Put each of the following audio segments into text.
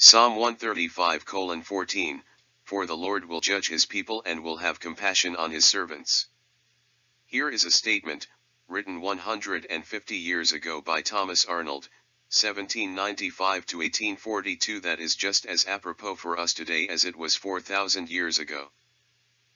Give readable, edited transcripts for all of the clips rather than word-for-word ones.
Psalm 135:14, For the Lord will judge his people and will have compassion on his servants. Here is a statement, written 150 years ago by Thomas Arnold, 1795 to 1842, that is just as apropos for us today as it was 4,000 years ago.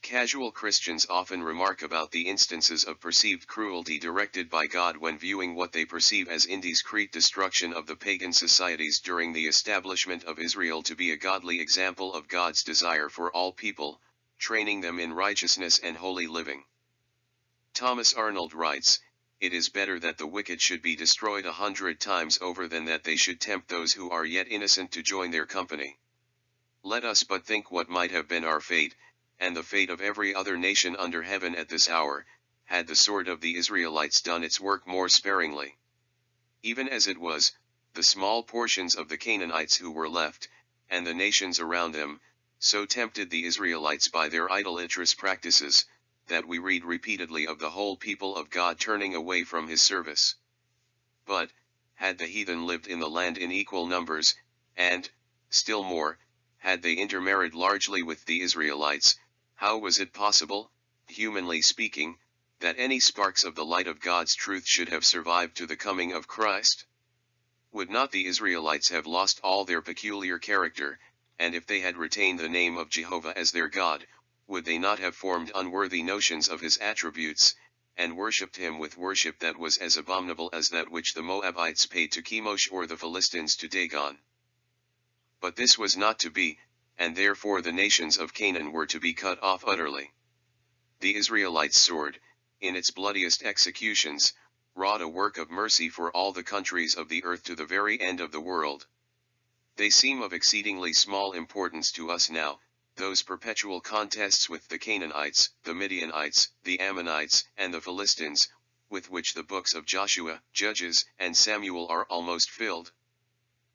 Casual Christians often remark about the instances of perceived cruelty directed by God when viewing what they perceive as indiscreet destruction of the pagan societies during the establishment of Israel to be a godly example of God's desire for all people, training them in righteousness and holy living. Thomas Arnold writes, "It is better that the wicked should be destroyed 100 times over than that they should tempt those who are yet innocent to join their company. Let us but think what might have been our fate, and the fate of every other nation under heaven at this hour, had the sword of the Israelites done its work more sparingly. Even as it was, the small portions of the Canaanites who were left, and the nations around them, so tempted the Israelites by their idolatrous practices, that we read repeatedly of the whole people of God turning away from his service. But, had the heathen lived in the land in equal numbers, and, still more, had they intermarried largely with the Israelites, how was it possible, humanly speaking, that any sparks of the light of God's truth should have survived to the coming of Christ? Would not the Israelites have lost all their peculiar character, and if they had retained the name of Jehovah as their God, would they not have formed unworthy notions of his attributes, and worshipped him with worship that was as abominable as that which the Moabites paid to Chemosh or the Philistines to Dagon? But this was not to be, and therefore the nations of Canaan were to be cut off utterly. The Israelites' sword, in its bloodiest executions, wrought a work of mercy for all the countries of the earth to the very end of the world. They seem of exceedingly small importance to us now, those perpetual contests with the Canaanites, the Midianites, the Ammonites, and the Philistines, with which the books of Joshua, Judges, and Samuel are almost filled.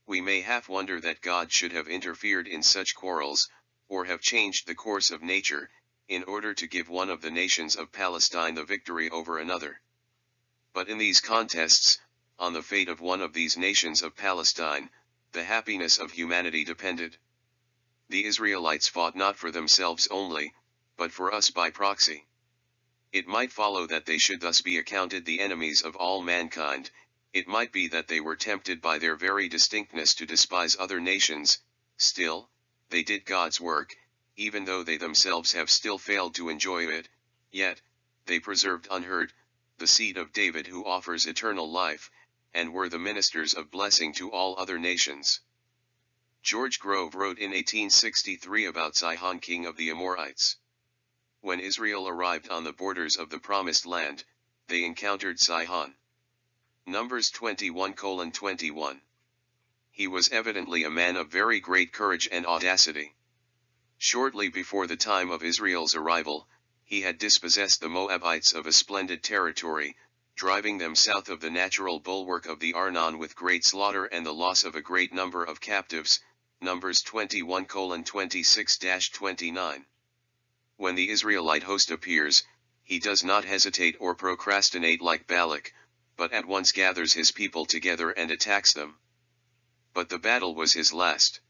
We may half wonder that God should have interfered in such quarrels, or have changed the course of nature, in order to give one of the nations of Palestine the victory over another. But in these contests, on the fate of one of these nations of Palestine, the happiness of humanity depended. The Israelites fought not for themselves only, but for us by proxy. It might follow that they should thus be accounted the enemies of all mankind. It might be that they were tempted by their very distinctness to despise other nations. Still, they did God's work, even though they themselves have still failed to enjoy it, yet, they preserved unhurt, the seed of David who offers eternal life, and were the ministers of blessing to all other nations. George Grove wrote in 1863 about Sihon, king of the Amorites. When Israel arrived on the borders of the Promised Land, they encountered Sihon. Numbers 21:21. He was evidently a man of very great courage and audacity. Shortly before the time of Israel's arrival, he had dispossessed the Moabites of a splendid territory, driving them south of the natural bulwark of the Arnon with great slaughter and the loss of a great number of captives. Numbers 21:26-29. When the Israelite host appears, he does not hesitate or procrastinate like Balak, but at once gathers his people together and attacks them. But the battle was his last.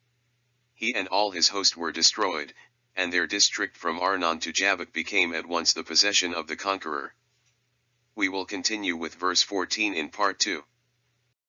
He and all his host were destroyed, and their district from Arnon to Jabbok became at once the possession of the conqueror. We will continue with verse 14 in part 2.